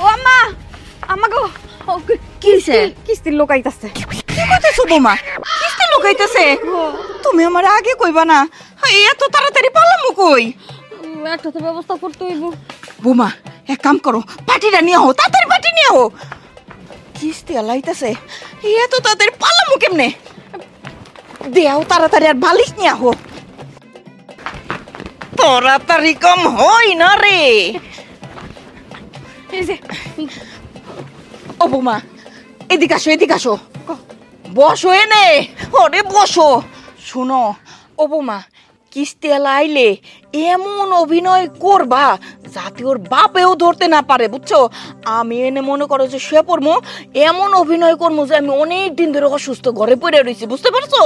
ও আম্মা আম্মা গো কি হইছে? কিস্তির লোক আইতাছে। কি কইতেছো বৌমা? কিস্তি লোক আইতাছে? তুমি আমার আগে কইবা না, এত তাড়াতাড়ি পারলাম কই? একটা তো ব্যবস্থা করতে হইব। বৌমা এক কাম করো, পাটিটা নিয়ে আও, তাড়াতাড়ি পাটি নিয়ে আও। কিস্তি আলাইতাছে, এত তাড়াতাড়ি পারলাম কেমনে? দেও তাড়াতাড়ি, আর বালিশ নিয়ে আও। তাড়াতাড়ি কম হই না রে। এই যে ও বৌমা এদিকে আসো, এদিকে আসো, বসো এনে। ওরে বসো। শোনো ও বৌমা, কিস্তি আইলে এমন অভিনয় করবা যাতে ওর বাপেও ধরতে না পারে, বুঝছো? আমি এনে মনে করো যে শুয়ে পড়বো, এমন অভিনয় করবো যে আমি অনেক দিন ধরে অসুস্থ ঘরে পড়ে রয়েছি, বুঝতে পারছো?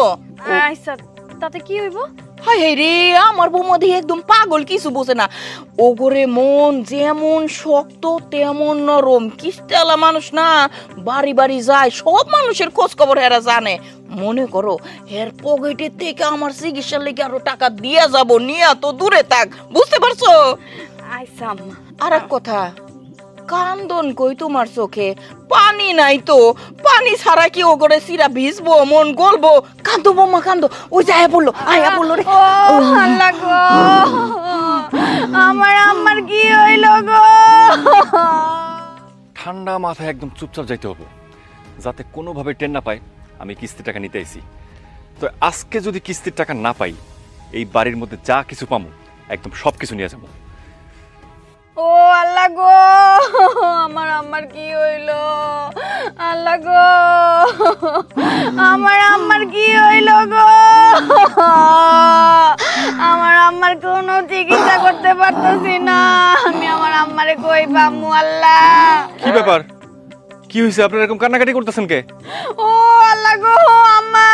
আচ্ছা তাতে কি হইব? হায় হায় রে, আমার বৌমা দিয়ে একদম পাগল, কিছু বোঝে না। ওগরে মন যেমন শক্ত তেমন নরম। কিস্তিওয়ালা মানুষ না, বাড়ি বাড়ি যায়, সব মানুষের খোঁজ খবর হেরা জানে। মনে করো এর পকেটের থেকে আমার চিকিৎসার লেগে আরো টাকা দিয়ে যাব, নিয়ে তো দূরে থাক, বুঝতে পারছো? আচ্ছা আম্মা। আর এক কথা, কান্দন কই তোমার চোখে? পানি নাই তো, পানি ছাড়া কি ও করে সিরা ভিজবো, মন গলবো? কান্দো বৌমা কান্দো। ওই যে আয়া বললো রে। ও আল্লাহ গো, আমার আম্মার কি হইল গো? ঠান্ডা মাথায় একদম চুপচাপ যাইতে হবে, যাতে কোনোভাবে টেন না পায় আমি কিস্তির টাকা নিতে আইছি। তো আজকে যদি কিস্তির টাকা না পাই, এই বাড়ির মধ্যে যা কিছু পামো একদম সব কিছু নিয়ে যাবো। ও আল্লাহ গো, আমার আম্মার কি হইল? আল্লাহ গো, আমার আম্মার কি হইল গো? আমার আম্মার কোনো চিকিৎসা করতে পারতেছি না, আমি আমার আম্মারে কই পামু? আল্লাহ কি ব্যাপার, কি হয়েছে? আপনারা এরকম কান্নাকাটি করতেছেন কে? ও আল্লাহ গো, আম্মা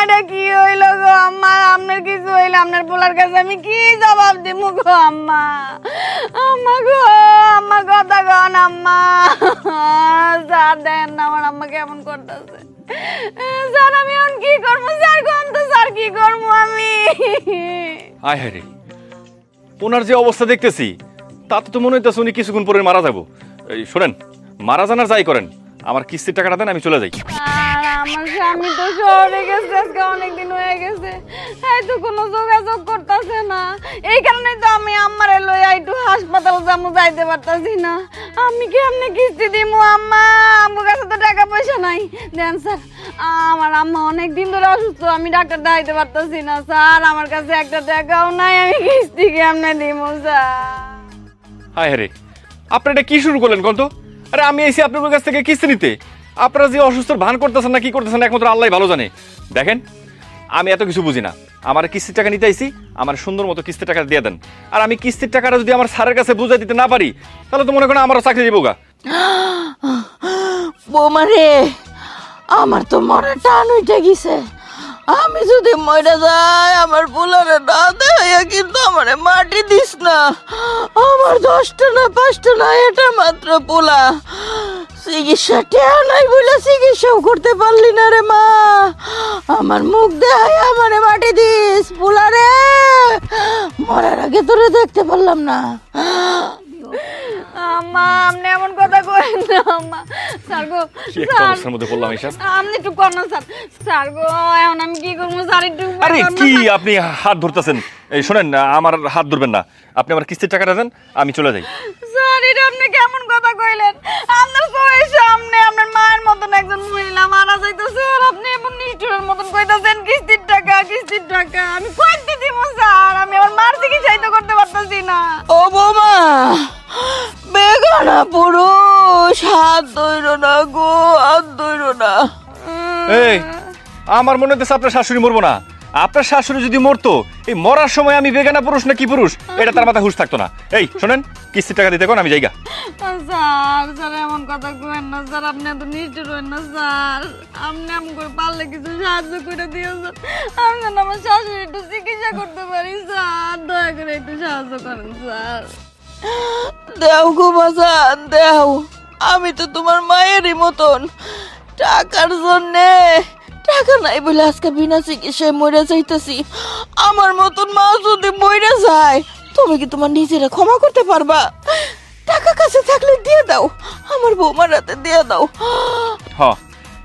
এটা কি হইল গো? আম্মা আপনার কিছু হইলে আপনার পোলার কাছে আমি কি জবাব দিব গো? আম্মা আম্মা গো, আম্মা কথা কন আম্মা। স্যার দেন না আমার আম্মা কেমন করতেছে। স্যার আমি এখন কি করবো? স্যার কোন তো, স্যার কি করবো আমি? আয় হায় রে, ওনার যে অবস্থা দেখতেছি তাতে তো মনে হইতেছে উনি কিছুক্ষণ পরে মারা যাবো। এই শোনেন, মারা জানার যাই করেন, আমার কিস্তির টাকাটা দেন, আমি চলে যাই। আর আমার স্বামী তো শহরে গেছে, আজকে অনেকদিন হয়ে গেছে, এই তো কোনো যোগাযোগ করতেছে না। এই কারণে তো আমি আম্মারে লইয়া একটু হাসপাতাল যাবো, যাইতে পারতাছি না। আমি কেমনে কিস্তি দিমু আম্মা? আমার কাছে তো টাকা পয়সা নাই। দেন স্যার, আমার আম্মা অনেকদিন ধরে অসুস্থ, আমি ডাক্তার দেখাইতে পারতাছি না স্যার, আমার কাছে একটা টাকাও নাই, আমি কিস্তি কেমনে দিমু স্যার? হায় হায় রে, আপনি এটা কি শুরু করলেন কত? আরে আমি এসে আপনার কাছ থেকে কিস্তি নিতে, আপনারা যে অসুস্থর ভান করতেছেন না কি করতেছেন একমাত্র আল্লাহ ভালো জানে। দেখেন আমি এত কিছু বুঝি না, আমার কিস্তির টাকা নিতে আইছি, আমার সুন্দর মতো কিস্তির টাকা দিয়ে দেন। আর আমি কিস্তির টাকাটা যদি আমার স্যারের কাছে বুঝাই দিতে না পারি, তাহলে তো মনে করেন আমারও চাকরি দিব গা। বৌমা রে, আমার তো মনে টান উঠে গেছে। আমি যদি মরে যাই, আমার পোলারে না দেয়া কিন্তু আমারে মাটি দিস না। আমার 10টা না 5টা না, এটা মাত্র পোলা। চিকিৎসা টেয়া নাই বলে চিকিৎসাও করতে পারলি না রে মা। আমার মুখ দেখায় আমারে মাটি দিস পোলারে, মরার আগে তোরে দেখতে পারলাম না। আম্মা আপনি এমন কথা কইেন না আম্মা। স্যার গো, কি একটা অবস্থার মধ্যে পড়লাম ঈশান। আপনি একটু কর না স্যার। স্যার গো, এখন আমি কি করবো স্যার? একটু আরে কি আপনি হাত ধরতেছেন? এই শোনেন, আমার হাত ধরবেন না, আপনি আমার কিস্তির টাকাটা দেন, আমি চলে যাই। স্যার এটা আপনি কেমন কথা কইলেন? আপনার চোখের সামনে আপনার মায়ের মতন একজন মহিলা মারা যাইতেছে, আর আপনি এমন নিষ্ঠুরের মতন কইতাছেন কিস্তির টাকা কিস্তির টাকা। আমি কইতে দিব স্যার, আমি আমার মার চিকিৎসাই তো করতে পারতাছি না। ও বৌমা, বেগানা পুরুষ হাত ধইরো না গো, হাত ধইরো না। এই আমার মনে হচ্ছে আপনার শাশুড়ি মরবো না। আপনার শাশুড়ি যদি মরতো, এই মরার সময় আমি বেগানা পুরুষ না কি পুরুষ এটা তার মাথায় হুঁশ থাকতো না। এই শোনেন, কিস্তির টাকা দিতে কোন আমি যাইগা। স্যার স্যার এমন কথা কইেন না স্যার, আপনি এত নিষ্ঠুর হইন না স্যার। আপনি এমন করে পারলে কিছু সাহায্য করে দিও স্যার, আমি যেন আমার শাশুড়ি একটু চিকিৎসা করতে পারি স্যার, দয়া করে একটু সাহায্য করেন স্যার। দেও গো বাজান দেও, আমি তো তোমার মায়েরই মতন। টাকার জন্যে, টাকা নাই বলে আজকে বিনা চিকিৎসায় মরে যাইতেছি। আমার মতন মা যদি মরে যায়, তুমি কি তোমার নিজেরা ক্ষমা করতে পারবা? টাকা টাকা কাছে থাকলে দিয়ে দাও, আমার বৌমার হাতে দিয়ে দাও। হ্যাঁ,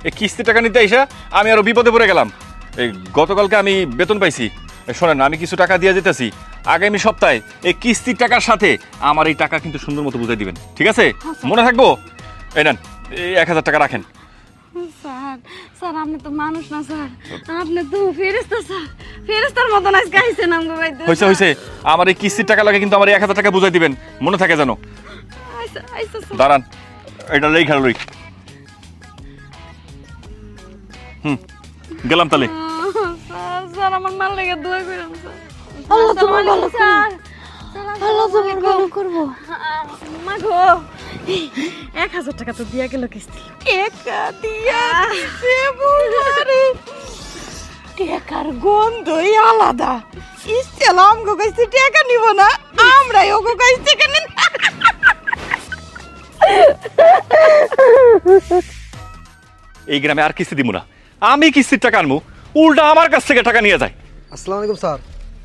এই কিস্তি টাকা নিতে আইসা আমি আরো বিপদে পড়ে গেলাম। এই গতকালকে আমি বেতন পাইছি। শোনেন, আমি কিছু টাকা দিয়ে যেতেছি, আগামী সপ্তাহে এই কিস্তির টাকার সাথে আমার এই টাকা কিন্তু সুন্দর মতো বুঝাই দিবেন, ঠিক আছে? মনে থাকবো। এই নেন, এই 1000 টাকা রাখেন। স্যার স্যার আপনি তো মানুষ না স্যার, আপনি তো ফেরেশতা স্যার, ফেরেশতার মতন আজকে আইছেন আমগো বাইতে। হয়েছে হয়েছে, আমার এই কিস্তির টাকা লাগে কিন্তু আমার এই 1000 টাকা বুঝাই দিবেন, মনে থাকে জানো। আইসা আইসা স্যার। দাঁড়ান, এটা লেই খেলো লই। গেলাম তাহলে। স্যার স্যার আমার মাল লেগে দোয়া করেন স্যার। আল্লাহ তোমার ভালো করবে, স্যার আল্লাহ তোমার ভালো করবো। মা গো 1000 টাকা তো দিয়া গেল কিস্তি। টাকা দিয়া দিছে বুড়ারে, টাকার গন্ধই আলাদা। ইসলাম গো কইছে টাকা নিব না, আমরা ওগো কইছে টাকা নিন। এই গ্রামে আর কিস্তি দিব না, আমি কিস্তির টাকা আনবো, উল্টা আমার কাছ থেকে টাকা নিয়ে যায়। আসসালামু আলাইকুম স্যার।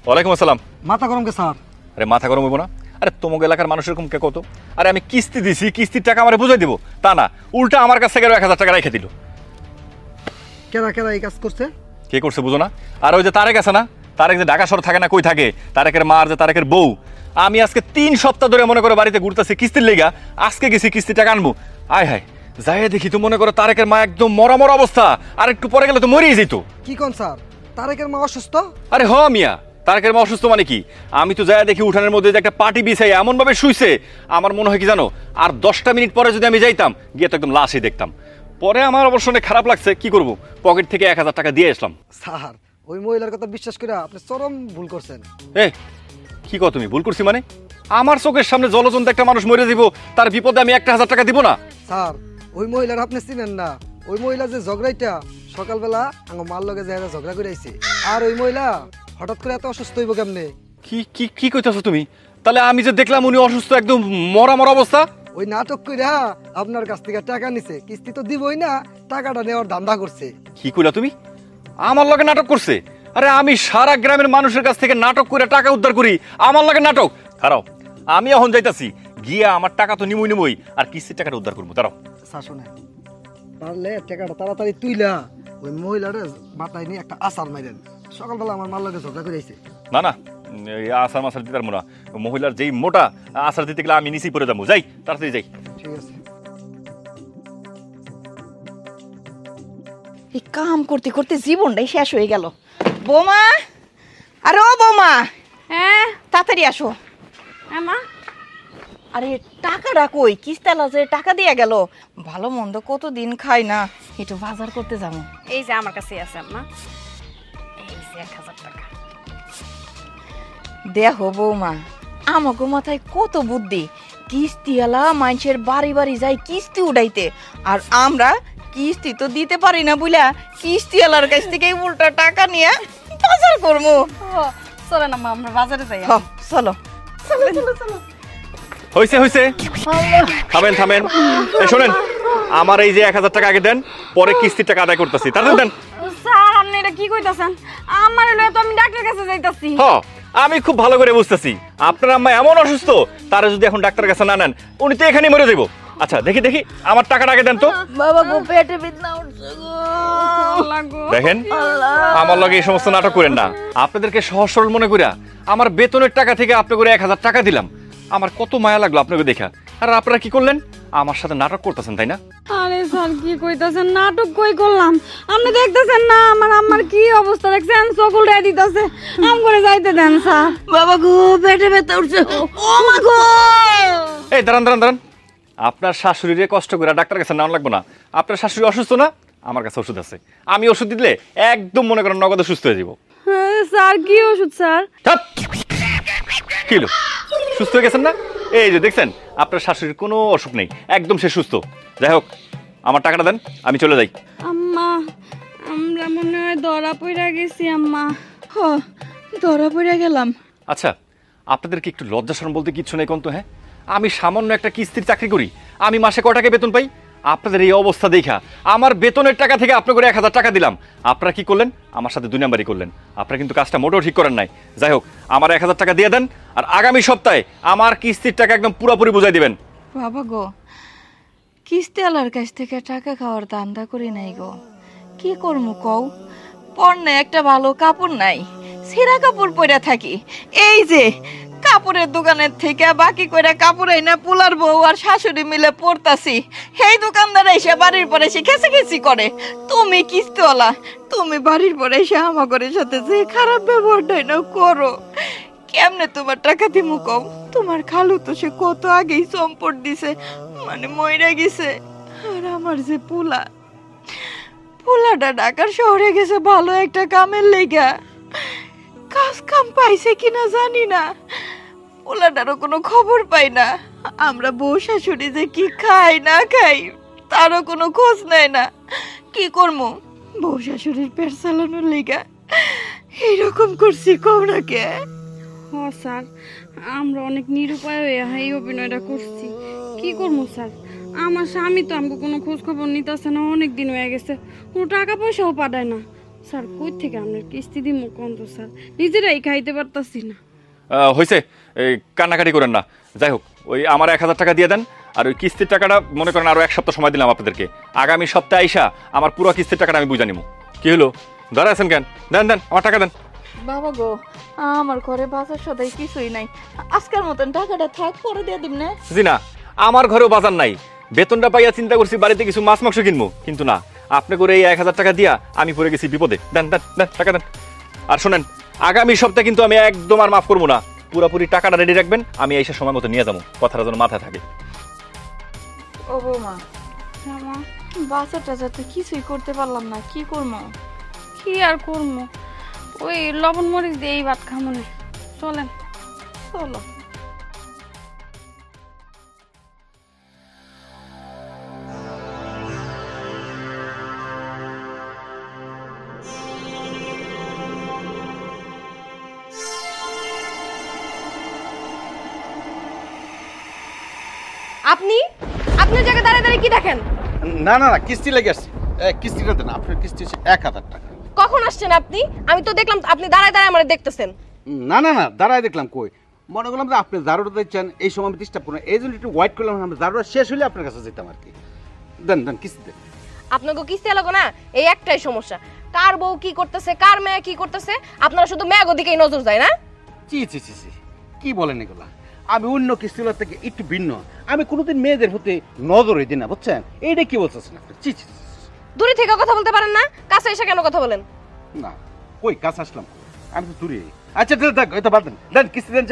ওয়ালাইকুম আসসালাম। মাথা গরম কে স্যার? আরে মাথা গরম হইব না? আরে তোমাকে এলাকার মানুষ এরকম কে কত? আরে আমি কিস্তি দিছি, কিস্তির টাকা আমার বুঝাই দিব, তা না, উল্টা আমার কাছ থেকে 1000 টাকা রেখে দিল। কেরা কেরা এই কাজ করছে? কে করছে বুঝো না? আর ওই যে তারেক আছে না, তারেক যে ঢাকা শহর থাকে না, কই থাকে? তারেকের মা আর যে তারেকের বউ। আমি আজকে 3 সপ্তাহ ধরে মনে করে বাড়িতে ঘুরতেছি কিস্তির লেগা, আজকে গেছি কিস্তির টাকা আনবো। আয় হায়, যাই দেখি তো মনে করো তারেকের মা একদম মরা মরা অবস্থা, আর একটু পরে গেলে তো মরেই যেত। কি কোন স্যার? তারেকের মা অসুস্থ? আরে হ মিয়া, তারেকের মা অসুস্থ মানে কি? আমি তো যাই দেখি উঠানের মধ্যে যে একটা পার্টি বিছাই এমন ভাবে শুইছে, আমার মনে হয় কি জানো, আর 10টা মিনিট পরে যদি আমি যাইতাম, গিয়ে তো একদম লাশই দেখতাম। পরে আমার অবশ্য অনেক খারাপ লাগছে, কি করব, পকেট থেকে 1000 টাকা দিয়ে আসলাম। স্যার ওই মহিলার কথা বিশ্বাস করে আপনি চরম ভুল করছেন। এ কি কও তুমি? ভুল করছি মানে? আমার চোখের সামনে জলজন্ত একটা মানুষ মরে দিব, তার বিপদে আমি 1000 টাকা দিব না? স্যার ওই মহিলার আপনি চিনেন না। ওই মহিলা যে ঝগড়াইটা সকালবেলা আমার মার লগে যায় ঝগড়া করে আইছে, আর ওই মহিলা হঠাৎ করে এত অসুস্থ হইব কেমনে? কি কি কি কইতাছো তুমি? তাহলে আমি যে দেখলাম উনি অসুস্থ, একদম মরা মরা অবস্থা। ওই নাটক কইরা আপনার কাছ থেকে টাকা নিছে, কিস্তি তো দিবই না, টাকাটা নেওয়ার ধান্দা করছে। কি কইলা তুমি? আমার লগে নাটক করছে? আরে আমি সারা গ্রামের মানুষের কাছ থেকে নাটক করে টাকা উদ্ধার করি, আমার লগে নাটক? দাঁড়াও, আমি এখন যাইতাছি, গিয়া আমার টাকা তো নিমই, আর কিস্তির টাকাটা উদ্ধার করবো। দাঁড়াও। স্যার শোনেন, পারলে টাকাটা তাড়াতাড়ি তুইলা ওই মহিলার মাথায় নিয়ে একটা আসার মাইরেন। সকালবেলা আমার মার লগে ঝগড়া করে আইছে। না না, এই আসার মাসার দিতে পারবো না, মহিলার যেই মোটা আসার দিতে গেলে আমি নিচেই পড়ে যাবো। যাই, তাড়াতাড়ি যাই। ঠিক আছে। এই কাম করতে করতে জীবনটাই শেষ হয়ে গেল। বৌমা, আরে ও বৌমা, হ্যাঁ তাড়াতাড়ি আসো। মা, আরে টাকাটা কই? কিস্তালা যে টাকা দিয়ে গেল, ভালো মন্দ কতদিন খাই না, একটু বাজার করতে যাবো। এই যে আমার কাছে আছে আম্মা, এই যে 1000 টাকা। দেখো বৌমা, আমাকে মাথায় কত বুদ্ধি, কিস্তিওয়ালা মানুষের বাড়ি বাড়ি যায় কিস্তি উঠাইতে, আর আমরা কিস্তি তো দিতে পারি না বুঝলা, কিস্তিওয়ালার কাছ থেকে উল্টা টাকা নিয়ে বাজার করবো। চলেন আম্মা আমরা বাজারে যাই। চলো হয়েছে হয়েছে, থামেন থামেন। এই শোনেন, আমার এই যে 1000 টাকা আগে দেন, পরে কিস্তির টাকা আদায় করতেছি, তাড়াতাড়ি দেন। স্যার আপনি এটা কি কইতাছেন? আমার লয়ে তো আমি ডাক্তারের কাছে যাইতাছি। হ্যাঁ, আমি খুব ভালো করে বুঝতেছি আপনার আম্মা এমন অসুস্থ, তারা যদি এখন ডাক্তারের কাছে না নেন, উনি তো এখানেই মরে যাবো। আচ্ছা দেখি দেখি, আমার টাকাটা আগে দেন তো। বাবা গো, পেটে বেদনা উঠছে গো। আল্লাহ গো। দেখেন, আমার লগে এই সমস্ত নাটক করেন না। আপনাদেরকে সহজ সরল মনে করিয়া আমার বেতনের টাকা থেকে আপনাকে 1000 টাকা দিলাম, আমার কত মায়া লাগলো আপনাকে দেখা। আর আপনারা কি করলেন? আমার সাথে নাটক করতেছেন, তাই না? আরে স্যার কি কইতাছেন? নাটক কই করলাম? আপনি দেখতেছেন না আমার আম্মার কি অবস্থা, দেখছেন? সকল রে দিতেছে, আম করে যাইতে দেন স্যার। বাবা গো, পেটে ব্যথা উঠছে। ও মা গো! এই দাঁড়ান দাঁড়ান দাঁড়ান, আপনার শাশুড়িরে কষ্ট করে ডাক্তার কাছে নেওয়া লাগবো না। আপনার শাশুড়ি অসুস্থ না? আমার কাছে ওষুধ আছে, আমি ওষুধ দিলে একদম মনে করেন নগদে সুস্থ হয়ে যাবো। স্যার কি ওষুধ স্যার? কি হলো, সুস্থ হয়ে গেছেন না? এই যে দেখছেন, আপনার শাশুড়ির কোনো অসুখ নেই, একদম সে সুস্থ। যাই হোক, আমার টাকাটা দেন, আমি চলে যাই। আম্মা, আমরা মনে হয় ধরা পড়ে গেছি আম্মা। ধরা পড়ে গেলাম। আচ্ছা, আপনাদের কি একটু লজ্জা শরম বলতে কিচ্ছু নেই কোন তো? হ্যাঁ, আমি সামান্য একটা কিস্তির চাকরি করি, আমি মাসে কয় টাকা বেতন পাই? আপনাদের এই অবস্থা দেখা আমার বেতনের টাকা থেকে আপনাকে 1000 টাকা দিলাম, আপনারা কি করলেন? আমার সাথে 2 নাম্বারই করলেন। আপনারা কিন্তু কাজটা মোটেও ঠিক করেন নাই। যাই হোক, আমার 1000 টাকা দিয়ে দেন, আর আগামী সপ্তাহে আমার কিস্তির টাকা একদম পুরোপুরি বুঝাই দিবেন। বাবা গো, কিস্তিওয়ালার কাছ থেকে টাকা খাওয়ার ধান্দা করি নাই গো। কি করবো কও, পরনে একটা ভালো কাপড় নাই, ছেঁড়া কাপড় পরে থাকি। এই যে কাপড়ের দোকানের থেকে বাকি করে কাপড় আইনা পোলার বউ আর শাশুড়ি মিলে পরতাছি। সেই দোকানদার এসে বাড়ির পরে এসে খেসি করে। তুমি কিস্তিওয়ালা, তুমি বাড়ির পরে এসে আমাগরের সাথে যে খারাপ ব্যবহারটাই না করো, কেমনে তোমার টাকা দিমু কও? তোমার খালু তো সে কত আগেই সম্পদ দিছে, মানে মইরা গেছে। আর আমার যে পোলাটা ঢাকার শহরে গেছে ভালো একটা কামের লেগা। কাজ কাম পাইছে কিনা জানি না, পোলাটারও কোনো খবর পাই না। আমরা বউ শাশুড়ি যে কি খাই না খাই তারও কোনো খোঁজ নেয় না। কি করবো, বউ শাশুড়ির পেট চালানোর লেগা এইরকম করছি কও না কে? স্যার, আমরা অনেক নিরুপায় হয়ে এই অভিনয়টা করছি। কি করবো স্যার, আমার স্বামী তো আমাকে কোনো খোঁজ খবর নিতেছে না, অনেক দিন হয়ে গেছে, কোনো টাকা পয়সাও পাঠায় না। স্যার কই থেকে আপনার কিস্তি দিব কোন তো স্যার, নিজেরাই খাইতে পারতাছি না। হয়েছে, এই কান্নাকাটি করেন না। যাই হোক, ওই আমার 1000 টাকা দিয়ে দেন, আর ওই কিস্তির টাকাটা মনে করেন আরো 1 সপ্তাহ সময় দিলাম আপনাদেরকে। আগামী সপ্তাহে আইসা আমার পুরো কিস্তির টাকাটা আমি বুঝা নিব। কি হলো, দাঁড়া আছেন কেন? দেন আমার টাকা দেন। বাবা গো, আমার ঘরে বাজার সদাই কিছুই নাই, আজকের মতন টাকাটা থাক, পরে দিয়ে দিব না। জি না, আমার ঘরেও বাজার নাই। বেতনটা পাইয়া চিন্তা করছি বাড়িতে কিছু মাছ মাংস কিনবো, কিন্তু না, আপনি করে এই 1000 টাকা দিয়া আমি পড়ে গেছি বিপদে। দেন টাকা দেন। আর শোনেন, আগামী সপ্তাহে কিন্তু আমি একদম আর মাফ করবো না। পুরোপুরি টাকাটা রেডি রাখবেন, আমি এসে সময় মতো নিয়ে যাবো। কথাটা যেন মাথায় থাকে। ও বৌমা, মামা, বাজারটা যাতে কিছুই করতে পারলাম না, কি করবো? কি আর করবো, ওই লবণ মরিচ দিয়ে এই ভাত খামো না, চলেন। চলো। আপনি আপনার জায়গায় দাঁড়িয়ে দাঁড়িয়ে কি দেখেন? না কিস্তি লেগে আসছে। কিস্তিটা দেন, আপনার কিস্তি হচ্ছে 1000 টাকা। কখন আসছেন আপনি? আমি তো দেখলাম আপনি দাঁড়ায় দাঁড়ায় আমার দেখতেছেন। না দাঁড়ায় দেখলাম কই, মনে করলাম যে আপনি জারুটা দিচ্ছেন, এই সময় আমি ডিস্টার্ব করলাম, এই জন্য একটু ওয়েট করলাম। আমরা জারুটা শেষ হলে আপনার কাছে যেতাম আর কি। দেন কিস্তি দেন। আপনাকে কিস্তি লাগো না, এই একটাই সমস্যা, কার বউ কি করতেছে, কার মেয়ে কি করতেছে, আপনারা শুধু মেয়েগো দিকেই নজর যায় না? চি কি বলেন এগুলা? আমি অন্য কিস্তিগুলোর থেকে একটু ভিন্ন। আমি কোনোদিন মেয়েদের প্রতি নজরই দিই না, বুঝছেন? এইটা কি বলতেছেন আপনি? চি দূরে থেকে কথা বলতে পারেন না, কাছে এসে কেন কথা বলেন? না, কই কাছে আসলাম, আমি তো দূরে। আচ্ছা দেখ, এটা বাদ দেন কিস্তি দেন।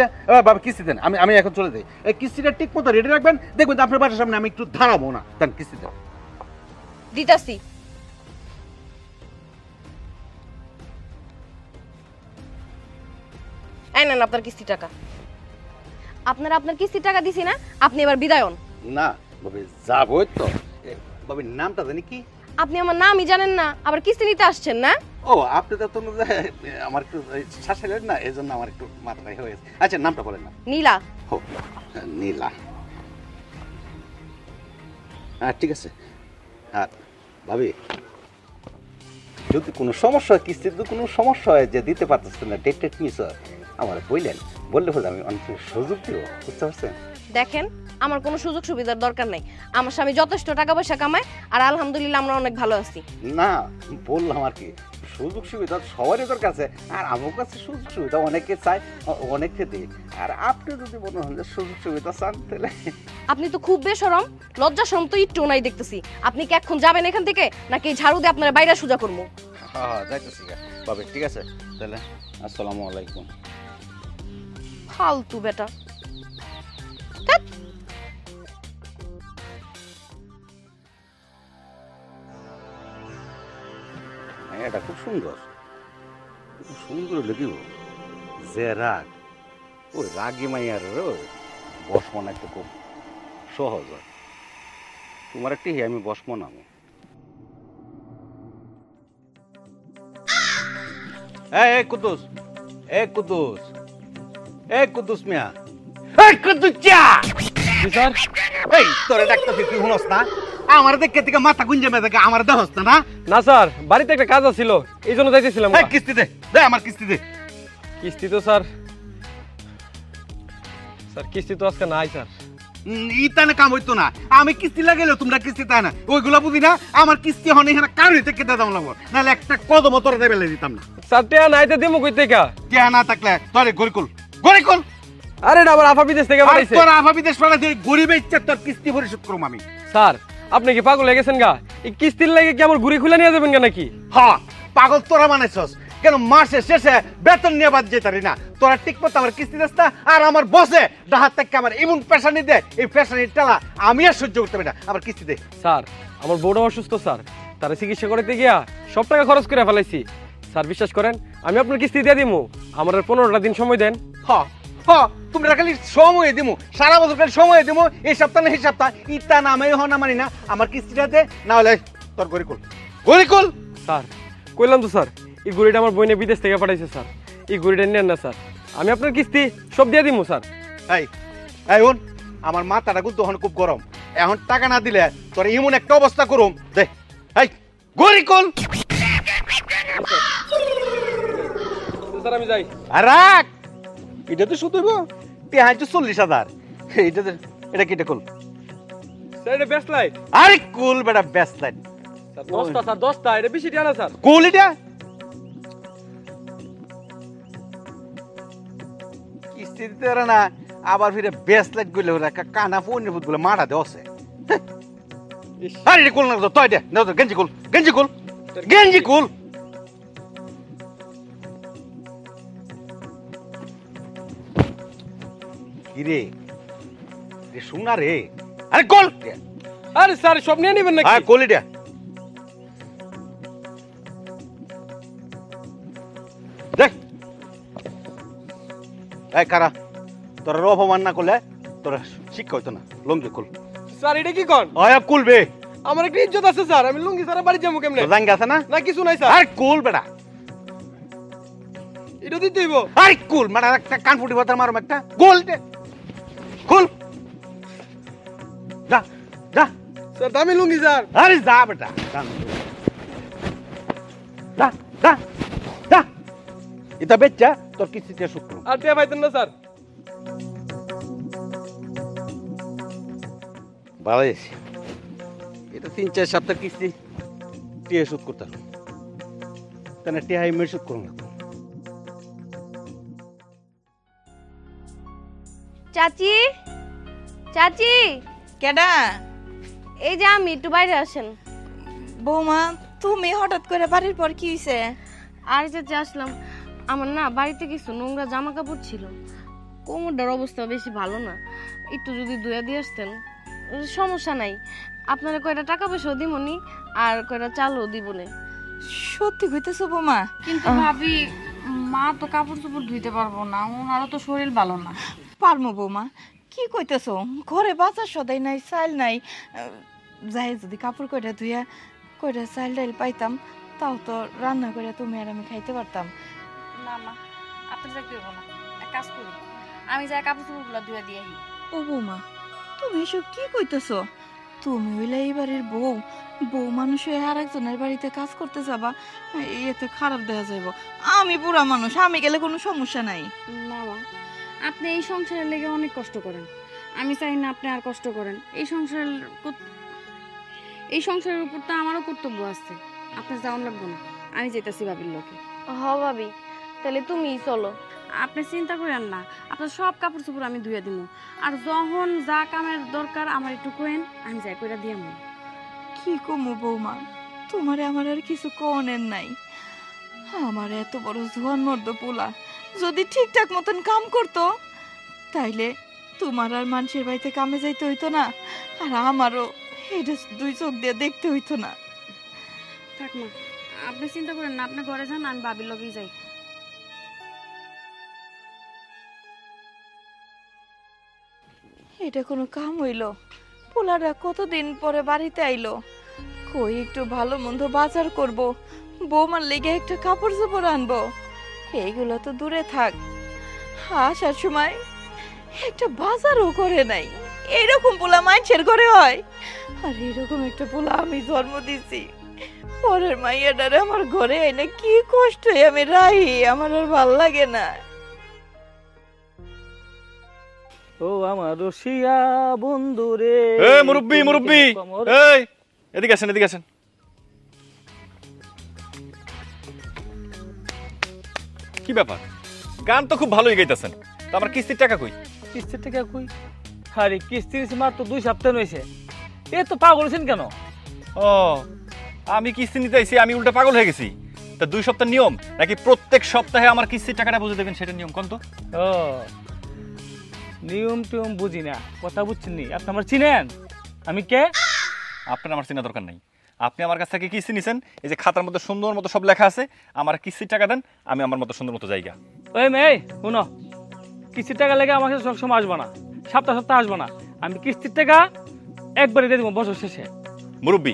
বাবা কিস্তি দেন, আমি এখন চলে যাই। এই কিস্তিটা ঠিক মতো রেডি রাখবেন, দেখবেন আপনার বাসার সামনে আমি একটু দাঁড়াবো না। দেন কিস্তি দেন। দিতাছি। এই নেন আপনার কিস্তি টাকা। আপনার কিস্তি টাকা দিছি না, আপনি এবার বিদায় হন। না বাবা, যাবই তো। বাবার নামটা জানি কি? আপনি আমার নামই জানেন না, আবার কিস্তি নিতে আসছেন না? ও, আপনি তো আমার একটু শ্বাসেলেন না, এই জন্য আমার একটু মাথায় হয়ে গেছে। আচ্ছা, নামটা বলেন না। নীলা। ও, নীলা। হ্যাঁ, ঠিক আছে। আর ভাবি, যদি কোনো সমস্যা হয়, কিস্তির যদি কোনো সমস্যা হয় যে দিতে পারতেছেন না, ডেট মিস হয়, আমার বললে আমি অনেক সুযোগ দিব, বুঝতে পারছেন? দেখেন, আমার কোনো সুযোগ সুবিধার দরকার নাই। আমার স্বামী যথেষ্ট টাকা পয়সা কামায়, আর আলহামদুলিল্লাহ আমরা অনেক ভালো আছি। না, বললাম আর কি, সুযোগ সুবিধা সবারই দরকার আছে, আর আমার কাছে সুযোগ সুবিধা অনেকে চায়, অনেকে দিই। আর আপনি যদি মনে হন যে সুযোগ সুবিধা চান, তাহলে আপনি তো খুব বেশরম, লজ্জা শরম তো একটু নাই দেখতেছি। আপনি কি এখন যাবেন এখান থেকে, নাকি ঝাড়ু দিয়ে আপনার বাইরে সোজা করবো? হ্যাঁ, যাইতেছি বাবা। ঠিক আছে তাহলে, আসসালামু আলাইকুম। ফালতু বেটা। এটা খুব সুন্দর লেগিব। যে রাগ, ওই রাগি মাইয়ার বসমন একটা খুব সহজ হয়। তোমার একটি আমি বসমন আমি। কুদ্দুস মিয়া, তোরে ডাক্তার তুই শুনস না? আমার দেখে থেকে মাথা গুঞ্জে মেয়ে আমার দেহস না? না স্যার, বাড়িতে একটা কাজ ছিল, এই জন্য যাইতেছিলাম। কিস্তি দে, আমার কিস্তি দে। কিস্তি তো স্যার কিস্তি তো আজকে নাই স্যার। ইতানে কাম হইতো না। আমি কিস্তি লাগাইলেও তোমরা কিস্তি তাই না, ওইগুলো বুঝি না। আমার কিস্তি হনে এখানে কারণ হইতে কেটে দাম লাগবো, নাহলে একটা কদম তোরা বেলে দিতাম না। স্যার টেয়া নাইতে দিমু কই থেকে? কে না থাকলে তোরে গরিকুল গরিকুল। আরে না আবার আফা বিদেশ থেকে বাড়াইছে। তোর আফা বিদেশ পাঠাইছে, গরিবের ইচ্ছা তোর কিস্তি পরিশোধ করুম আমি। স্যার আপনি কি পাগল হয়ে গেছেন গা? এই কিস্তির লাগে কি আমার ঘুরি খুলে নিয়ে যাবেন গা নাকি? হ্যাঁ পাগল তোরা বানাইছস কেন? মাসের শেষে বেতন নিয়ে বাদ যেতারি না তোরা, ঠিক মতো আমার কিস্তি দিস্তা। আর আমার বসে ডাহাত থেকে আমার এমন পেশানি দে, এই পেশানির টালা আমি আর সহ্য করতে পারি না। আমার কিস্তি দে। স্যার আমার বউটা অসুস্থ স্যার, তারা চিকিৎসা করতে গিয়া সব টাকা খরচ করে ফেলাইছি। স্যার বিশ্বাস করেন আমি আপনার কিস্তি দিয়ে দিমু, আমার আর 15টা দিন সময় দেন। হ্যাঁ হ্যাঁ তোমরা খালি সময় দিমু, সারা বছর খালি সময় দিমু, এই সপ্তাহ না এই সপ্তাহ ইতা নামে হন না মানি না। আমার কিস্তিটা দে, না হলে তোর গরিকুল গরিকুল। স্যার কইলাম তো স্যার, এই ঘুড়িটা আমার বইনে বিদেশ থেকে পাঠাইছে স্যার, এই ঘুড়িটা নেন না স্যার, আমি আপনার কিস্তি সব দিয়ে দিমু স্যার। এই এই ওন আমার মাথাটা কিন্তু তখন খুব গরম, এখন টাকা না দিলে তোর এমন একটা অবস্থা করুম দে। এই গরিকুল স্যার আমি যাই। আর রাখ, এটা তো শুধু পেঁয়াজ 40,000। এটা কি কুল? স্যার এটা বেস্ট লাইট। আরে কুল বেটা বেস্ট লাইট। স্যার 10টা স্যার 10টা, এটা বেশি টানা স্যার। কুল এটা কিস্তি দিতে পারে না, আবার ফিরে বেস্ট লাইট গুলো কানা ফোন গুলো মারা দেওয়া আছে। আরে এটা কুল না তো দে, গেঞ্জি কুল গেঞ্জি কুল গেঞ্জি কুল। কিরে রে শোনা রে, আরে কল। আরে স্যার সব নিয়ে নেবেন নাকি? হ্যাঁ কলিটা দেখ। এই কারা তোরা অপমান না করলে তোরা শিক্ষা হইতো না। লঙ্গি কুল। স্যার এটা কি কোন? আয়া কুলবে, আমার একটা ইজ্জত আছে স্যার, আমি লুঙ্গি স্যার বাড়ি যাবো কেমনে? জাঙ্গি আছে না? না কিছু নাই স্যার। আরে কুল বেটা, এটা দিতে হইব। আরে কুল মানে একটা কান ফুটি বাতার মারম একটা গোল দে কুল। যা যা স্যার দামি লুঙ্গি স্যার। আরে যা বেটা যা যা যা, এটা বেচ্চা তোর কিস্তিতে শুক্র। আর টিয়া পাইতেন না স্যার? ভালো আছে, এটা 3-4 সপ্তাহ কিস্তি টিয়া সুদ করতে হবে, তাহলে টিয়া আমি সুদ করুন। চাচি চাচি কেডা? এই যে আমি, একটু বাইরে আসেন। বৌমা তুমি হঠাৎ করে বাড়ির পর কি হইছে? আর চাচি আসলাম, আমার না বাড়িতে কিছু নোংরা জামা কাপড় ছিল, কোমরটার অবস্থা বেশি ভালো না, একটু যদি ধুয়ে দিয়ে আসতেন। সমস্যা নাই, আপনারা কয়টা টাকা পয়সাও দিবনি আর কয়টা চালও দিবনে। সত্যি কইতেছো বৌমা? কিন্তু ভাবি মা তো কাপড় চোপড় ধুইতে পারবো না, ওনারও তো শরীর ভালো না। পারমু বৌমা, কি কইতেছো? ঘরে বাজার সদাই নাই, চাল নাই, যাই যদি কাপড় কয়টা ধুইয়া কয়টা চাল ডাইল পাইতাম, তাও তো রান্না করে তুমি আর আমি খাইতে পারতাম। না মা, আপনি যাইতে হবো না, এক কাজ করি, আমি যাই কাপড় চোপড়গুলো ধুয়ে দিয়ে আসি। ও বৌমা তুমি এসব কি কইতেছো? তুমি হইলে এই বাড়ির বউ, বউ মানুষ হয়ে আর একজনের বাড়িতে কাজ করতে যাবা, এতে খারাপ দেখা যাইব। আমি বুড়া মানুষ, আমি গেলে কোনো সমস্যা নাই। না মা, আপনি এই সংসারের লেগে অনেক কষ্ট করেন, আমি চাই না আপনি আর কষ্ট করেন। এই সংসারের উপর তো আমারও কর্তব্য আছে, আপনার যাওয়ান লাগবো না, আমি যেতেছি ভাবির লোকে। হ ভাবি, তাহলে তুমিই চলো। আপনি চিন্তা করেন না, আপনার সব কাপড় চোপড় আমি ধুয়ে দিব, আর যখন যা কামের দরকার আমার একটু কোয়েন, আমি যাই কইরা দিয়াম। কি কমু বৌমা, তোমারে আমার আর কিছু কনের নাই। আমার এত বড় জোয়ান মর্দ পোলা যদি ঠিকঠাক মতন কাম করতো, তাইলে তোমার আর মানুষের বাড়িতে কামে যাইতে হইতো না, আর আমারও এটা 2 চোখ দিয়ে দেখতে হইতো না। থাক মা, আপনি চিন্তা করেন না, আপনি ঘরে যান, আমি ভাবির লগেই যাই। এটা কোনো কাম হইল? পোলাটা কতদিন পরে বাড়িতে আইলো, কই একটু ভালো মন্দ বাজার করব, বৌমার লেগে একটা কাপড় চোপড় আনবো, এইগুলো তো দূরে থাক, আসার সময় একটা বাজারও করে নাই। এরকম পোলা মানুষের ঘরে হয়? আর এরকম একটা পোলা আমি জন্ম দিছি, পরের মাইয়াটারে আমার ঘরে এনে কি কষ্ট আমি রাহি, আমার আর ভাল লাগে না। ও আমার রসিয়া বন্ধু রে। এ মুরব্বি মুরব্বি, এই এদিকে আসেন, এদিকে আসেন। কি ব্যাপার, গান তো খুব ভালোই গাইতেছেন, তো আমার কিস্তির টাকা কই? কিস্তির টাকা কই? আরে কিস্তি মাত্র 2 সপ্তাহ হয়েছে। এ তো পাগল হয়েছেন কেন? ও, আমি কিস্তি নিতে আইছি, আমি উল্টা পাগল হয়ে গেছি। তা 2 সপ্তাহ নিয়ম নাকি প্রত্যেক সপ্তাহে আমার কিস্তির টাকাটা বুঝে দেবেন, সেটা নিয়ম কোন তো? ও নিয়ম টিয়ম বুঝি না, কথা বুঝছেন নি? আপনি আমার চিনেন? আমি কে? আপনার আমার চেনা দরকার নাই। আপনি আমার কাছ থেকে কিস্তি নিছেন, এই যে খাতার মধ্যে সুন্দর মতো সব লেখা আছে, আমার কিস্তির টাকা দেন, আমি আমার মতো সুন্দর মতো জায়গা। ওই মেয়ে শুনো, কিস্তির টাকা লেগে আমার কাছে সবসময় আসবো না, সপ্তাহ সপ্তাহ আসবো না। আমি কিস্তির টাকা একবারে দিয়ে দেবো বছর শেষে। মুরব্বী,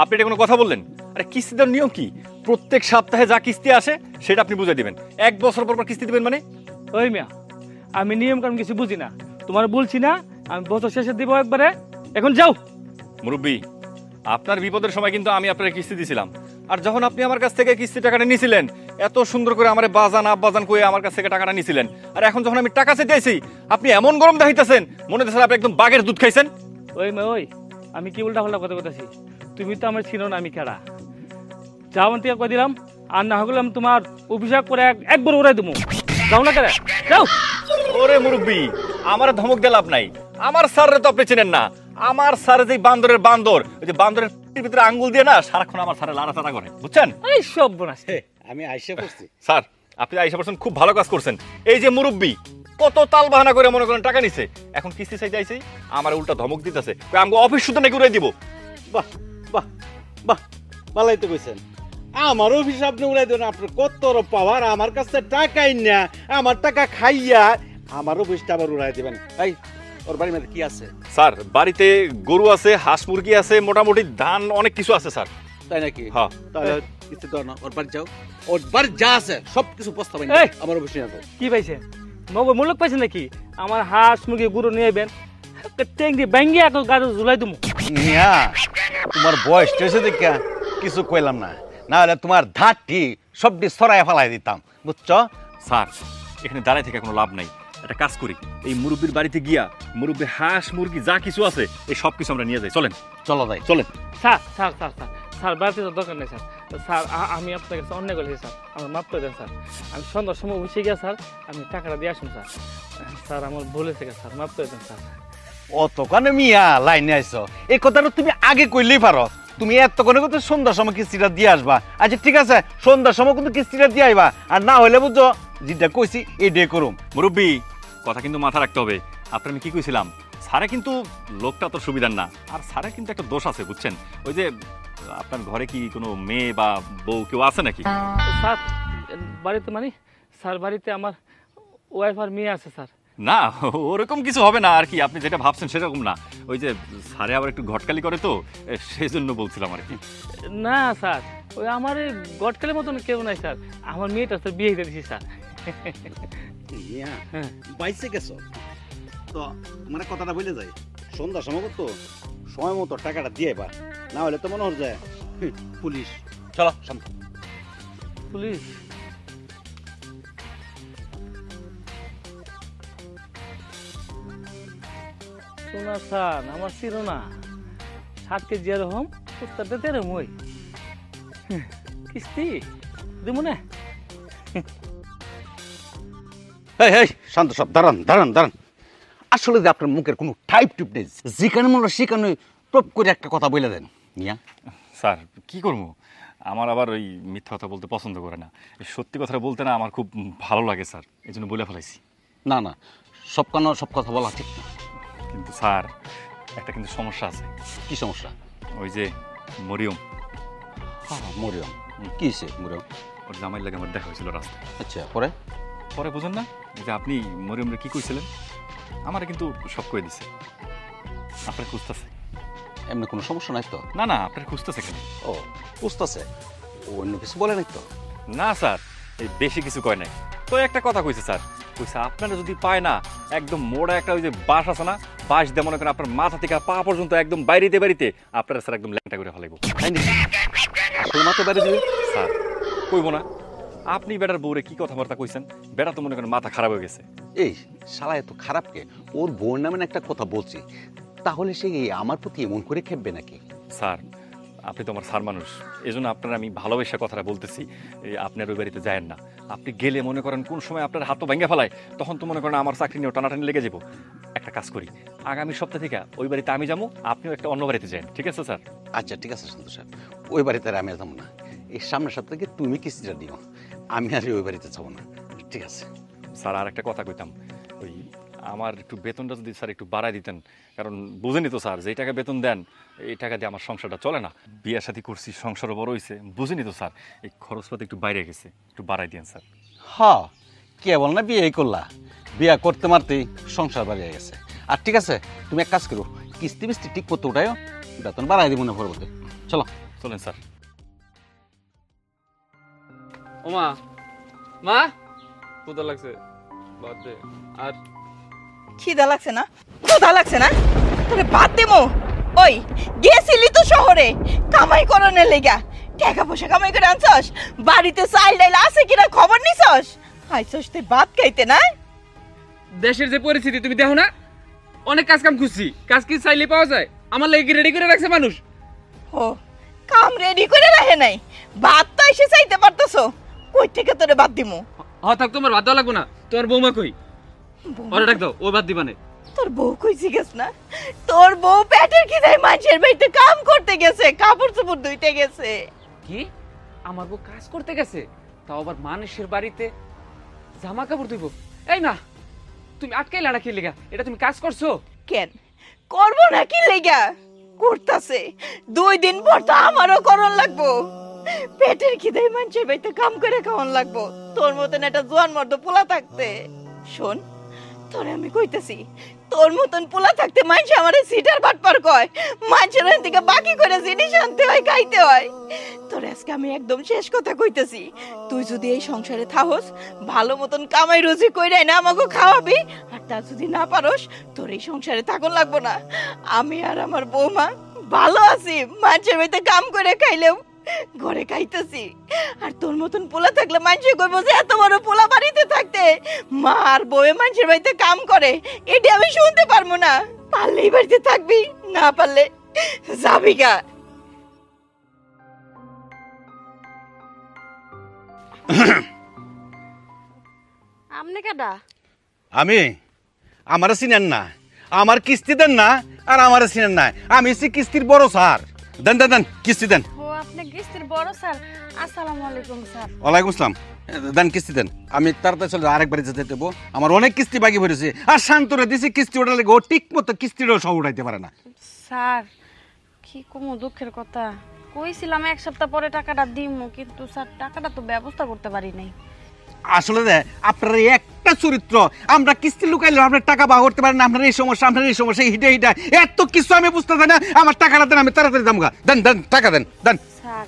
আপনি এটা কোনো কথা বললেন? আরে কিস্তি দেওয়ার নিয়ম কি? প্রত্যেক সপ্তাহে যা কিস্তি আসে সেটা আপনি বুঝে দিবেন, 1 বছর পর পর কিস্তি দিবেন মানে? ওই মিয়া, আমি নিয়ম কানুন কিছু বুঝি না, তোমার বলছি না আমি বছর শেষে দিব একবারে। এখন যাও। মুরব্বী, আপনার বিপদের সময় কিন্তু আমি আপনার কিস্তি দিছিলাম, আর যখন আপনি আমার কাছ থেকে কিস্তি টাকাটা নিছিলেন, এত সুন্দর করে আমার বাজান আব্বাজান কয়ে আমার কাছ থেকে টাকাটা নিছিলেন, আর এখন যখন আমি টাকা চাইতেছি আপনি এমন গরম দেখাইতেছেন, মনে হচ্ছে আপনি একদম বাঘের দুধ খাইছেন। ওই মেয়ে ওই, আমি কি উল্টা পাল্টা কথা বলতেছি? তুমি তো আমার ছিল না, আমি খেলা যাও থেকে কয়ে দিলাম, আর না হলে আমি তোমার অভিষেক করে একবার উড়াই দেবো। যাও না কেন, যাও। ওরে মুরব্বী, আমার ধমক দিয়ে লাভ নাই, আমার স্যাররে তো আপনি চেনেন না। আমার স্যার যে বান্দরের বান্দর, ওই যে বান্দরের ভিতরে আঙ্গুল দিয়ে না সারাক্ষণ আমার স্যারে লাড়াচাড়া করে, বুঝছেন? এই সব বোনাস। আমি আইসা করছি। স্যার, আপনি আইসা পড়ছেন, খুব ভালো কাজ করছেন। এই যে মুরব্বী কত তাল বাহানা করে মনে করেন টাকা নিছে, এখন কিস্তি চাইতে আইছে, আমার উল্টা ধমক দিতেছে, আমাকে অফিস শুধু নাকি উড়াই দিব। বাহ বাহ বাহ, ভালোই তো কইছেন। আমার অফিস আপনি উড়াই দেন, আপনার কত পাওয়ার, আমার কাছে টাকাই না, আমার টাকা খাইয়া আমার অফিসটা আবার উড়াই দেবেন। এই ওর বাড়ির মধ্যে কি আছে? স্যার, বাড়িতে গরু আছে, হাঁস মুরগি আছে, মোটামুটি ধান অনেক কিছু আছে স্যার। তাই নাকি? হ্যাঁ। তাহলে কিছু দাও না, ওর বাড়ি যাও, ওর বাড়ি যা আছে সব কিছু প্রস্তাব আমার অফিসে নিয়ে যাও। কি পাইছে? মূলক পাইছে নাকি? আমার হাঁস মুরগি গুঁড়ো নিয়ে আইবেন, টেঙ্গি ব্যাঙ্গি এক গাড়ি ঝুলাই দেবো। মিয়া, তোমার বয়স হয়েছে দেখা কিছু কইলাম না, না হলে তোমার ধারটি সবটি সরাই ফেলাই দিতাম, বুঝছো? স্যার, এখানে দাঁড়ায় থেকে কোনো লাভ নাই, একটা কাজ করি, এই মুরব্বির বাড়িতে গিয়া মুরব্বি হাঁস মুরগি যা কিছু আছে এই সব কিছু আমরা নিয়ে যাই, চলেন। চলো যাই, চলেন। Sir sir sir sir sir, বাড়িতে তো দরকার নেই স্যার। স্যার আমি আপনার কাছে অন্যায় করেছি স্যার, আমার মাফ করে দেন স্যার। আমি সন্ধ্যার সময় বসে গিয়া স্যার, আমি টাকাটা দিয়ে আসুন স্যার। স্যার আমার ভুল হয়েছে স্যার, মাফ করে দেন স্যার। অতক্ষণে মিয়া লাইনে আইছো, এই কথাটা তুমি আগে কইলেই পারো। তুমি এতক্ষণে কিন্তু সন্ধ্যার সময় কিস্তিটা দিয়ে আসবা। আচ্ছা ঠিক আছে, সন্ধ্যার সময় কিন্তু কিস্তিটা দিয়ে আইবা, আর না হলে বুঝছো যেটা কইছি এটাই করুম। মুরব্বি, কথা কিন্তু মাথা রাখতে হবে। আপনার আমি কি কইছিলাম, স্যারে কিন্তু লোকটা তো সুবিধার না, আর স্যারের কিন্তু একটা দোষ আছে বুঝছেন। ওই যে আপনার ঘরে কি কোনো মেয়ে বা বউ কেউ আছে নাকি? স্যার বাড়িতে মানে স্যার বাড়িতে আমার ওয়াইফ আর মেয়ে আছে স্যার। না, ওরকম কিছু হবে না আর কি, আপনি যেটা ভাবছেন সেরকম না। ওই যে স্যারে আবার একটু ঘটকালি করে তো, সেই জন্য বলছিলাম আর কি। না স্যার, ওই আমার এই গটকালের মতন কেউ নাই স্যার, আমার মেয়েটা স্যার বিয়ে দিয়ে দিয়েছি স্যার। বাইসে গেছো তো, মানে কথাটা বলে যায় সন্ধ্যার সময় তো সময় মতো টাকাটা দিয়ে আইবা, না হলে তো মনে হয় যায় পুলিশ। চলো শান্ত। পুলিশ? শোনা স্যার, আমার ছিল না, 7 কেজি এরকম উত্তরটা তেরম ওই কিস্তি দিব না। এই শান্ত সব, দাঁড়ান দাঁড়ান দাঁড়ান। আসলে যে আপনার মুখের কোনো টাইপ টুপ নেই, যেখানে মনে হয় সেখানে টপ করে একটা কথা বলে দেন মিয়া। স্যার কি করবো, আমার আবার ওই মিথ্যা কথা বলতে পছন্দ করে না, এই সত্যি কথাটা বলতে না আমার খুব ভালো লাগে স্যার, এই জন্য বলে ফেলাইছি। না না, সব কেন সব কথা বলা ঠিক না। কিন্তু স্যার একটা কিন্তু সমস্যা আছে। কি সমস্যা? ওই যে মরিয়ম। হ্যাঁ মরিয়ম, কি হয়েছে মরিয়ম? ওর জামাইয়ের লাগে আমার দেখা হয়েছিল রাস্তায়। আচ্ছা পরে? পরে বুঝুন না, যে আপনি মরিয়মরে কি কইছিলেন, আমার কিন্তু সব কয়ে দিছে। আপনার খুঁজতেছে। এমনি কোনো সমস্যা নাই তো? না না, আপনার খুঁজতেছে কেন? ও বুঝতেছে, ও অন্য কিছু বলে নাই তো? না স্যার, এই বেশি কিছু কয় নাই তো, একটা কথা কইছে স্যার, কইছে আপনারা যদি পায় না, একদম মোড়া একটা ওই যে বাঁশ আছে না, বাঁশ দিয়ে মনে করেন আপনার মাথা থেকে পা পর্যন্ত একদম বাইরেতে বাড়িতে আপনারা স্যার একদম ল্যাংটা করে ফেলাইব। আসল মাথা বাইরে দিবে স্যার কইব না, আপনি বেটার বউরে কি কথাবার্তা কইছেন, বেটা তো মনে করেন মাথা খারাপ হয়ে গেছে। এই শালা এত খারাপ কে? ওর বোন নামে একটা কথা বলছি, তাহলে সে আমার প্রতি এমন করে খেপবে নাকি? স্যার আপনি তো আমার স্যার মানুষ, এই জন্য আপনার আমি ভালোবেসে কথাটা বলতেছি। আপনার ওই বাড়িতে যায়েন না। আপনি গেলে মনে করেন কোন সময় আপনার হাতও ভেঙে ফেলায়, তখন তো মনে করেন আমার চাকরি নিয়েও টানাটানি লেগে যাবো। একটা কাজ করি, আগামী সপ্তাহ থেকে ওই বাড়িতে আমি যাবো, আপনিও একটা অন্য বাড়িতে যান, ঠিক আছে স্যার? আচ্ছা ঠিক আছে সন্তোষ সাহেব, ওই বাড়িতে আর আমি আর যাবো না। এই সামনের সপ্তাহ থেকে তুমি কিস্তিটা দিও, আমি আর ওই বাড়িতে যাবো না। ঠিক আছে স্যার আর একটা কথা কইতাম, ওই আমার একটু বেতনটা যদি স্যার একটু বাড়াই দিতেন, কারণ বুঝেনি তো স্যার, যেই টাকা বেতন দেন এই টাকা দিয়ে আমার সংসারটা চলে না। বিয়ের সাথে করছি, সংসারও বড় হয়েছে, বুঝেনি তো স্যার, এই খরচপাতি একটু বাইরে গেছে, একটু বাড়াই দিন স্যার। হ্যাঁ, কেবল না বিয়ে করলা, বিয়া করতে মারতেই সংসার বাড়িয়ে গেছে। আর ঠিক আছে, তুমি এক কাজ করো, কিস্তি মিস্তি ঠিক করতে উঠায়ও, বেতন বাড়াই দিব না পরবর্তী। চলো চলেন স্যার। ওমা মা ক্ষুধা লাগছে, বাদ দে। আর খিদা লাগছে না? ক্ষুধা লাগছে না? তোকে বাদ দেবো? ওই গেছিলি তো শহরে কামাই করনের লেগা, টাকা পয়সা কামাই করে আনছস, বাড়িতে চাল ডাইল আছে কিনা খবর নিছস? আইছস তুই ভাত খাইতে না? দেশের যে পরিস্থিতি তুমি দেখো না, অনেক কাজ কাম খুঁজছি, কাজ কি চাইলে পাওয়া যায়? আমার লাগে রেডি করে রাখছে মানুষ। ও কাম রেডি করে রাখে নাই, ভাত তো এসে চাইতে পারতেছো, কই থেকে তোরে বাদ দিমু? হ্যাঁ থাক, তোমার ভাত দেওয়া লাগবো না। তোমার বৌমা কই? ওরে ডাক দাও, ও ভাত দিবানে। তোর বউ কই জিজ্ঞেস না? তোর বউ পেটের খিদায় মানুষের বাড়িতে কাম করতে গেছে, কাপড় চোপড় ধুইতে গেছে। কি আমার বউ কাজ করতে গেছে, তাও আবার মানুষের বাড়িতে জামা কাপড় ধুইব? এই না, তুমি আটকাইলা না কি লেগা? এটা তুমি কাজ করছো? কেন করবো না কি লেগা? করতাছে, 2 দিন পর তো আমারও করণ লাগবো। পেটের খিদায় মানুষের বাড়িতে কাম করে খাওয়ান লাগবো, তোর মতন একটা জোয়ান মর্দ পোলা থাকতে। শোন তোরে আমি কইতেছি, তোর মতন পোলা থাকতে মানুষ আমারে সিটার বাটপার কয়, মানুষের থেকে বাকি করে জিনিস আনতে হয়, খাইতে হয়। তোর আজকে আমি একদম শেষ কথা কইতেছি, তুই যদি এই সংসারে থাকস, ভালো মতন কামাই রুজি কইরা না আমাকে খাওয়াবি, আর তা যদি না পারস, তোর এই সংসারে থাকুন লাগবো না। আমি আর আমার বৌমা ভালো আছি, মানুষের বাড়িতে কাম করে খাইলেও ঘরে খাইতেছি। আর তোর মতন পোলা থাকলে মানুষে কইবো যে এত বড় পোলা বাড়িতে থাকতে মা আর বউয়ে মানুষের বাড়িতে কাম করে, এটি আমি শুনতে পারবো না। পারলেই বাড়িতে থাকবি, না পারলে যাবি গা। আপনি কেডা? আমি আমার চিনেন না, আমার কিস্তি দেন না, আর আমার চিনেন না, আমি হচ্ছি কিস্তির বড় স্যার। দেন দেন দেন কিস্তি দেন। ও আপনি কিস্তির বড় স্যার? আসসালামু আলাইকুম স্যার। ওয়ালাইকুম আসসালাম। দেন কিস্তি দেন, আমি তাড়াতাড়ি চলে আরেকবার যেতে দেবো। আমার অনেক কিস্তি বাকি পড়েছে, আর শান্তরে দিছি কিস্তি ওটা লেগে ও ঠিক মতো কিস্তিটাও সব উঠাইতে পারে না। স্যার কি কম দুঃখের কথা, কইছিলাম 1 সপ্তাহ পরে টাকাটা দিমু, কিন্তু স্যার টাকাটা তো ব্যবস্থা করতে পারি নাই। আসলে আপনার এই একটা চরিত্র, আমরা কিস্তি লুকাইলে আপনার টাকা বাহ করতে পারেন না, আপনার এই সমস্যা, আপনার এই সমস্যা, হিটা হিটা এত কিছু আমি বুঝতে পারি না। আমার টাকাটা দেন, আমি তাড়াতাড়ি দামগা। দেন দেন টাকা দেন দেন। স্যার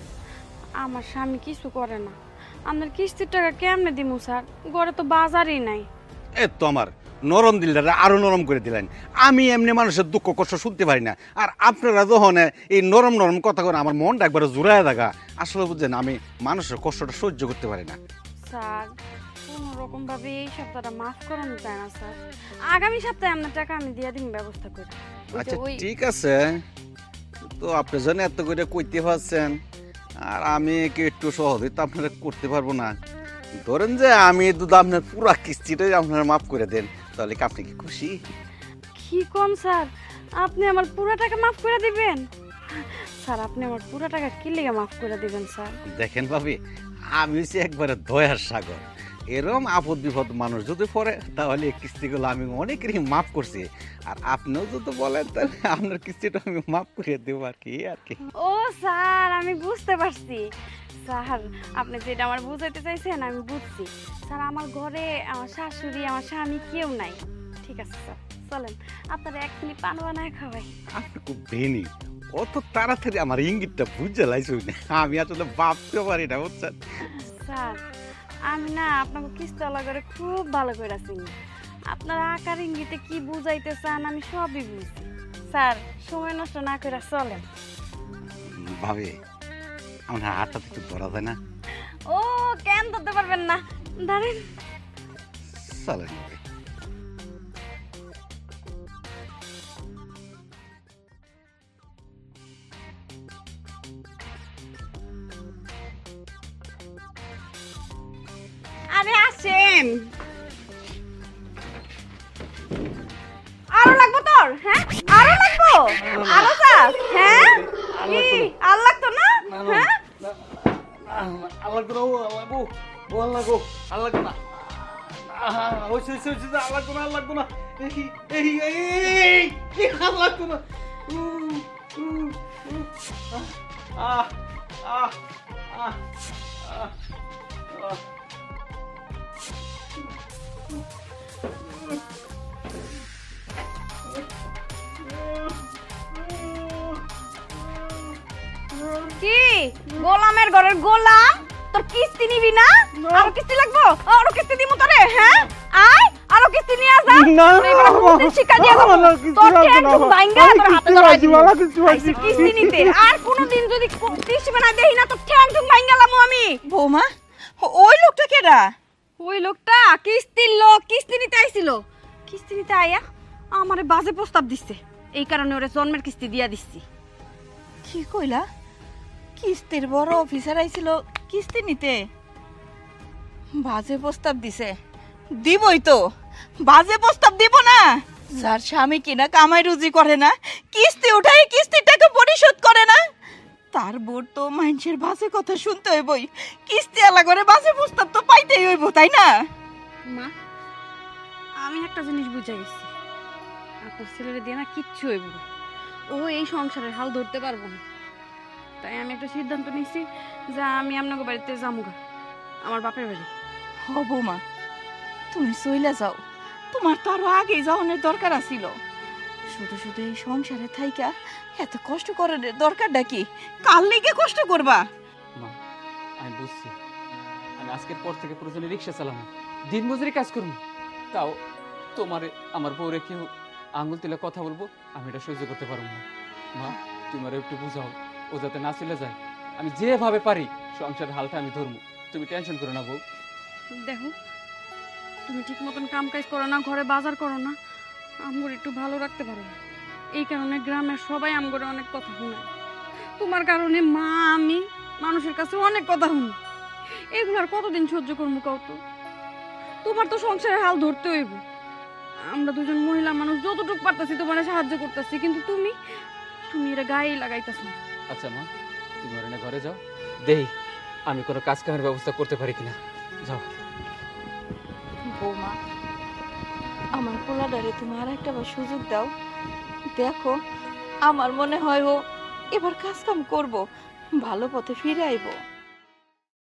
আমার স্বামী কিছু করে না, আপনার কিস্তির টাকা কেমনে দিমু স্যার? ঘরে তো বাজারই নাই। এই তো আমার নরম দিলটা আরো নরম করে দিলেন। আমি এমনি মানুষের দুঃখ কষ্ট শুনতে পারি না, আর আপনারা যখন এই নরম নরম কথা করে আমার মনটা একবারে জোড়ায় থাকা। আসলে বুঝছেন, আমি মানুষের কষ্টটা সহ্য করতে পারি না। স্যার কোনো রকম ভাবে এই সপ্তাহটা মাফ করানো যায় না স্যার? আগামী সপ্তাহে আপনার টাকা আমি দিয়ে দিন ব্যবস্থা করে। আচ্ছা ঠিক আছে, তো আপনি যেন এত করে কইতে পারছেন, আর আমি কি একটু সহযোগিতা আপনারা করতে পারবো না? ধরেন যে আমি যদি আপনার পুরা কিস্তিটাই আপনারা মাফ করে দেন, তাহলে কি আপনি কি খুশি? কি কোন স্যার, আপনি আমার পুরো টাকা মাফ করে দিবেন? স্যার আপনি আমার পুরো টাকা কি লিগে মাফ করে দিবেন স্যার? দেখেন ভাবি, আমি হচ্ছে একবারে দয়ার সাগর। এরম আপদ বিপদ মানুষ যদি পড়ে, তাহলে এই কিস্তিগুলো আমি অনেকেরই মাফ করছি। আর আপনিও যদি বলেন, তাহলে আপনার কিস্তিটা আমি মাফ করে দেবো আর কি। ও স্যার আমি বুঝতে পারছি স্যার, আপনি যেটা আমার বুঝাইতে চাইছেন আমি বুঝছি স্যার। আমার ঘরে আমার শাশুড়ি, আমার স্বামী কেউ নাই। ঠিক আছে স্যার, চলেন আপনারা এক মিনিট পান বানায় খাওয়াই। আপনি খুব বেনি, অত তাড়াতাড়ি আমার ইঙ্গিতটা বুঝে লাইছই না, আমি আসলে ভাবতে পারি না বুঝছেন। স্যার আমি না আপনাকে কিস্তিওয়ালা করে খুব ভালো করে চিনি, আপনার আকার ইঙ্গিতে কি বুঝাইতে চান আমি সবই বুঝি। স্যার সময় নষ্ট না করে চলেন। ভাবি আমার হাতটা একটু ধরা যায় না? ও কেন ধরতে পারবেন না, ধরেন। চলেন নেন। আরো লাগবো তোর? হ্যাঁ আরো লাগবো? আরো চাস? হ্যাঁ কি আর লাগতো না? হ্যাঁ আল্লাহ গো আল্লাহ গো আল্লাহ গো আল্লাহ গো না হইছে আল্লাহ গো না এই আল্লাহ গো না কি গোলামের ঘরের গোলাম, তোর কিস্তি নিবি না? আরো কিস্তি লাগবো? আরো কিস্তি দিমু তোরে। হ্যাঁ আয় আরো কিস্তি নিয়ে আসা। শিক্ষা দিয়ে তোর ভাঙ্গা তোর হাতে ধরাই দিব কিস্তি নিতে। আর কোনোদিন যদি কিস্তি বানা দেই না তো ঠ্যাং ঠুং ভাঙ্গালাম আমি। বৌমা ওই লোকটা কেডা? ওই লোকটা কিস্তির লোক, কিস্তি নিতে আইছিল। কিস্তি নিতে আইয়া আমারে বাজে প্রস্তাব দিচ্ছে, এই কারণে ওরে জন্মের কিস্তি দিয়া দিচ্ছি। কি কইলা? কিস্তির বড় অফিসার আইছিল কিস্তি নিতে? বাজে প্রস্তাব দিছে? দিবই তো, বাজে প্রস্তাব দিব না? যার স্বামী কিনা কামাই রুজি করে না, কিস্তি উঠাই কিস্তির টাকা পরিশোধ করে না, তার বোর তো মানুষের বাজে কথা শুনতে হইবই। কিস্তি আলা করে বাজে প্রস্তাব তো পাইতেই হইব, তাই না? মা আমি একটা জিনিস বুঝে গেছি, আপনার ছেলেরে দিয়ে না কিচ্ছু হইব না। ও এই সংসারের হাল ধরতে পারবো না। তাই আমি একটা সিদ্ধান্ত নিয়েছি যে আমি আপনাকে বাড়িতে যামুগা, আমার বাপের বাড়ি। হ বৌমা, তুমি চইলা যাও, তোমার তো আরো আগেই যাওয়ানোর দরকার আছিল। শুধু শুধু এই সংসারে থাইকা এত কষ্ট করার দরকারটা কি? কাল লেগে কষ্ট করবা? মা আমি বুঝছি, আমি আজকের পর থেকে প্রয়োজনে রিক্সা চালাবো, দিন মজুরি কাজ করবো, তাও তোমারে আমার বউরে কেউ আঙুল তুলে কথা বলবো আমি এটা সহ্য করতে পারবো না। মা তোমার একটু বুঝাও, ও যাতে না চলে যায়। আমি যেভাবে পারি সংসারের হালটা আমি ধরবো, তুমি টেনশন করো না বউ। দেখো তুমি ঠিক মতন কাম কাজ করো না, ঘরে বাজার করো না, আমগর একটু ভালো রাখতে পারো না। এই কারণে গ্রামের সবাই আমগরে অনেক কথা শোনায়। তোমার কারণে মা আমি মানুষের কাছে অনেক কথা শুনি। এগুলো আর কতদিন সহ্য করবো কও তো? তোমার তো সংসারের হাল ধরতে হইব। আমরা দুজন মহিলা মানুষ যতটুকু পারতেছি তোমার সাহায্য করতেছি, কিন্তু তুমি এরা গায়ে লাগাইতেছ না। আচ্ছা মা, তুমি ওর না ঘরে যাও, দেই আমি কোনো কাজ কামের ব্যবস্থা করতে পারি কিনা। যাও। বৌমা, আমার পোলাডারে তুমি আর একটা সুযোগ দাও। দেখো আমার মনে হয় ও এবার কাজ কাম করবো, ভালো পথে ফিরে আইবো।